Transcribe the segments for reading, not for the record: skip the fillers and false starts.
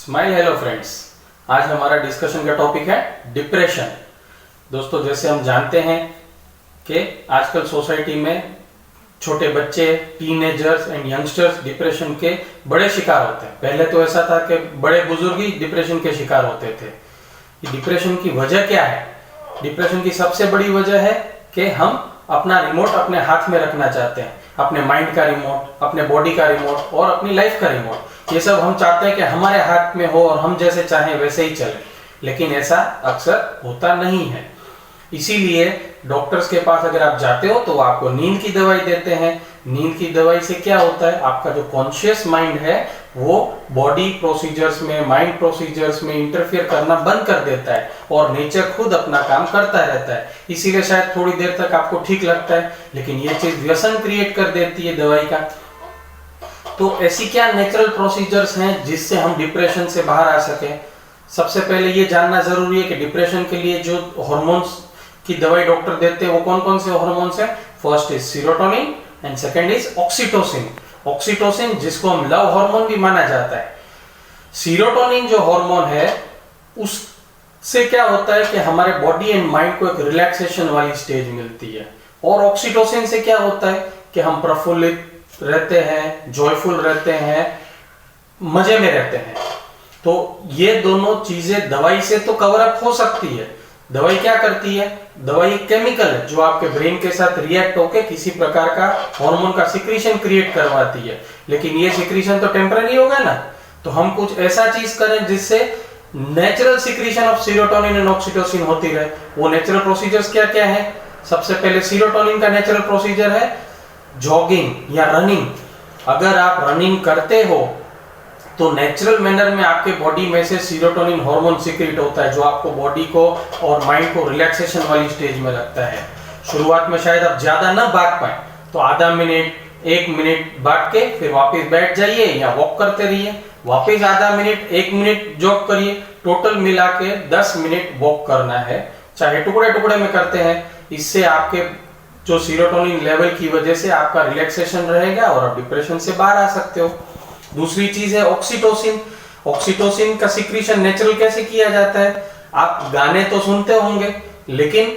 Smile hello friends. आज हमारा discussion का टॉपिक है डिप्रेशन। दोस्तों, जैसे हम जानते हैं कि आजकल सोसाइटी में छोटे बच्चे, टीनेजर्स एंड यंगस्टर्स डिप्रेशन के बड़े शिकार होते हैं। पहले तो ऐसा था कि बड़े बुजुर्ग ही डिप्रेशन के शिकार होते थे। डिप्रेशन की वजह क्या है? डिप्रेशन की सबसे बड़ी वजह है कि हम अपना रिमोट अपने हाथ में रखना चाहते हैं, अपने माइंड का रिमोट, अपने बॉडी का रिमोट और अपनी लाइफ का रिमोट। ये सब हम चाहते हैं कि हमारे हाथ में हो और हम जैसे चाहें वैसे ही चले, लेकिन ऐसा अक्सर होता नहीं है। इसीलिए डॉक्टर्स के पास अगर आप जाते हो तो वो आपको नींद की दवाई देते हैं। नींद की दवाई से क्या होता है, आपका जो कॉन्शियस माइंड है वो बॉडी प्रोसीजर्स में, माइंड प्रोसीजर्स में इंटरफेयर करना बंद कर देता है और नेचर खुद अपना काम करता रहता है। इसीलिए शायद थोड़ी देर तक आपको ठीक लगता है, लेकिन ये चीज व्यसन क्रिएट कर देती है दवाई का। तो ऐसी क्या नेचुरल प्रोसीजर्स हैं जिससे हम डिप्रेशन से बाहर आ सके? सबसे पहले ये जानना जरूरी है कि डिप्रेशन के लिए जो हार्मोन्स की दवाई डॉक्टर देते हैं वो कौन कौन से हार्मोन्स हैं। First is serotonin and second is oxytocin. Oxytocin जिसको हम लव हार्मोन भी माना जाता है। सीरोटोनिन जो हार्मोन है उससे क्या होता है कि हमारे बॉडी एंड माइंड को एक रिलैक्सेशन वाली स्टेज मिलती है, और ऑक्सीटोसिन से क्या होता है कि हम प्रफुल्लित रहते हैं, जॉयफुल रहते हैं, मजे में रहते हैं। तो ये दोनों चीजें दवाई से तो कवर अप हो सकती है। दवाई क्या करती है? दवाई केमिकल है जो आपके ब्रेन के साथ रिएक्ट होकर किसी प्रकार का हार्मोन का सिक्रीशन क्रिएट करवाती है, लेकिन ये सिक्रीशन तो टेम्पररी होगा ना। तो हम कुछ ऐसा चीज करें जिससे natural secretion of serotonin and oxytocin होती रहे। वो नेचुरल प्रोसीजर्स क्या क्या है? सबसे पहले सीरोटोनिन का नेचुरल प्रोसीजर है जॉगिंग या रनिंग। अगर आप रनिंग करते हो तो नेचुरल मैनर में आपके बॉडी में से सीरोटोनिन हार्मोन सीक्रेट होता है जो आपको बॉडी को और माइंड को रिलैक्सेशन वाली स्टेज में लगता है। शुरुआत में शायद आप ज्यादा ना भाग पाए तो आधा मिनट, 1 मिनट भाग के फिर वापस बैठ जाइए या वॉक करते रहिए, वापस आधा मिनट, 1 मिनट जॉग करिए। टोटल मिला के 10 मिनट वॉक करना है, चाहे टुकड़े टुकड़े में करते हैं। इससे आपके जो सीरोटोनिन लेवल की वजह से आपका रिलैक्सेशन रहेगा और आप डिप्रेशन से बाहर आ सकते हो। दूसरी चीज है ऑक्सीटोसिन। ऑक्सीटोसिन का सिक्रीशन नेचुरल कैसे किया जाता है? आप गाने तो सुनते होंगे, लेकिन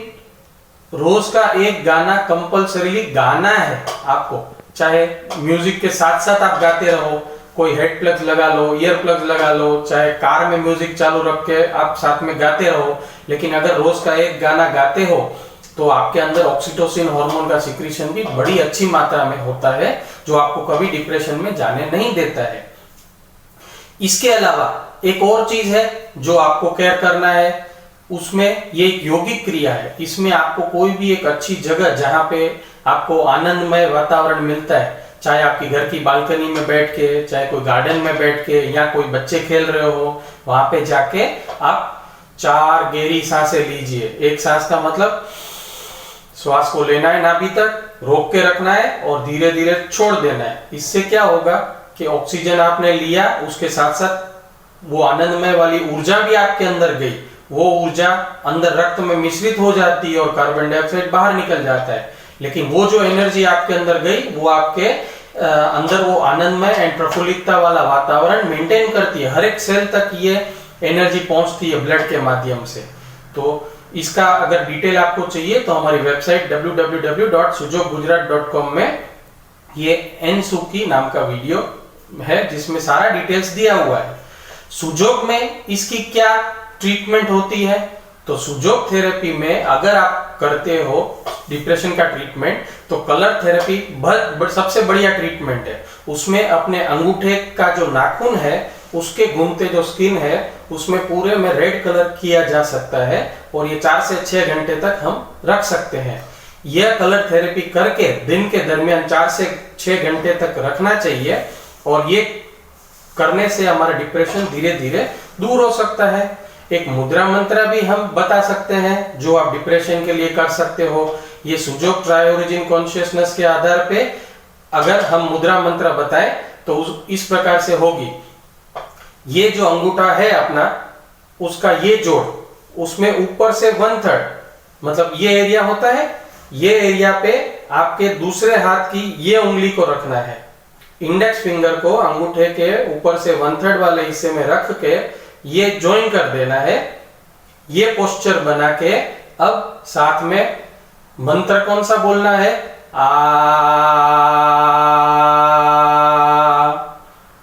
रोज का एक गाना कंपल्सरीली गाना है आपको। चाहे म्यूजिक के साथ साथ आप गाते रहो, कोई हेड प्लग्स लगा लो, ईयर प्लग्स लगा लो, चाहे कार में म्यूजिक चालू रख के आप साथ में गाते रहो, लेकिन अगर रोज का एक गाना गाते हो तो आपके अंदर ऑक्सीटोसिन हार्मोन का सिक्रीशन भी बड़ी अच्छी मात्रा में होता है जो आपको कभी डिप्रेशन में जाने नहीं देता है। इसके अलावा एक और चीज है जो आपको केयर करना है, उसमें ये एक यौगिक क्रिया है। इसमें आपको कोई भी एक अच्छी जगह जहां पे आपको आनंदमय वातावरण मिलता है, चाहे आपकी घर की बालकनी में बैठ के, चाहे कोई गार्डन में बैठ के, या कोई बच्चे खेल रहे हो, वहां पे जाके आप 4 गहरी सांसें लीजिए। एक सांस का मतलब श्वास को लेना है नाभि तक, रोक के रखना है और धीरे धीरे छोड़ देना है। इससे क्या होगा कि ऑक्सीजन आपने लिया, उसके साथ साथ वो आनंदमय वाली ऊर्जा भी आपके अंदर गई। वो ऊर्जा अंदर रक्त में मिश्रित हो जाती है और कार्बन डाइऑक्साइड बाहर निकल जाता है, लेकिन वो जो एनर्जी आपके अंदर गई वो आपके अंदर वो आनंदमय एंड प्रफुल्लितता वाला वातावरण मेंटेन करती है। हर एक सेल तक ये एनर्जी पहुंचती है ब्लड के माध्यम से। तो इसका अगर डिटेल आपको चाहिए तो हमारी वेबसाइट www.sujoggujarat.com में ये एनसुकी नाम का वीडियो है जिसमें सारा डिटेल्स दिया हुआ है। सुजोग में इसकी क्या ट्रीटमेंट होती है? तो सुजोग थेरेपी में अगर आप करते हो डिप्रेशन का ट्रीटमेंट तो कलर थेरेपी सबसे बढ़िया ट्रीटमेंट है। उसमें अपने अंगूठे का जो नाखून है उसके घूमते जो स्किन है उसमें पूरे में रेड कलर किया जा सकता है और ये 4 से 6 घंटे तक हम रख सकते हैं। यह कलर थेरेपी करके दिन के दरमियान 4 से 6 घंटे तक रखना चाहिए और ये करने से हमारा डिप्रेशन धीरे धीरे दूर हो सकता है। एक मुद्रा मंत्र भी हम बता सकते हैं जो आप डिप्रेशन के लिए कर सकते हो। ये सुजोग ट्राई ओरिजिन कॉन्शियसनेस के आधार पे अगर हम मुद्रा मंत्र बताएं तो इस प्रकार से होगी। ये जो अंगूठा है अपना, उसका ये जोड़, उसमें ऊपर से 1/3 मतलब ये एरिया होता है, ये एरिया पे आपके दूसरे हाथ की ये उंगली को रखना है इंडेक्स फिंगर को अंगूठे के ऊपर से 1/3 वाले हिस्से में रख के ये ज्वाइन कर देना है। ये पोस्चर बना के अब साथ में मंत्र कौन सा बोलना है, आ।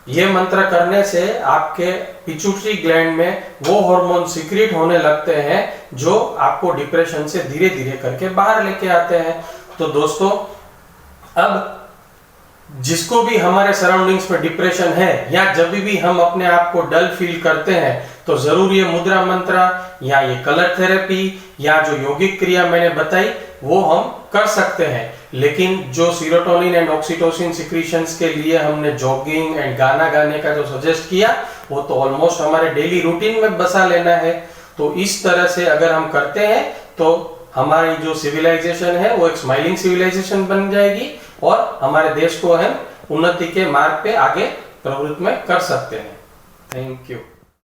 ये मंत्र करने से आपके पिट्यूटरी ग्लैंड में वो हार्मोन सीक्रेट होने लगते हैं जो आपको डिप्रेशन से धीरे धीरे करके बाहर लेके आते हैं। तो दोस्तों, अब जिसको भी हमारे सराउंडिंग्स में डिप्रेशन है या जब भी हम अपने आप को डल फील करते हैं तो जरूर ये मुद्रा मंत्र या ये कलर थेरेपी या जो यौगिक क्रिया मैंने बताई वो हम कर सकते हैं। लेकिन जो सीरोटोनिन एंड ऑक्सीटोसिन सिक्रीशंस के लिए हमने जॉगिंग एंड गाना गाने का जो सजेस्ट किया वो तो ऑलमोस्ट हमारे डेली रूटीन में बसा लेना है। तो इस तरह से अगर हम करते हैं तो हमारी जो सिविलाइजेशन है वो एक स्माइलिंग सिविलाइजेशन बन जाएगी और हमारे देश को हम उन्नति के मार्ग पे आगे प्रवृत्त में कर सकते हैं। Thank you.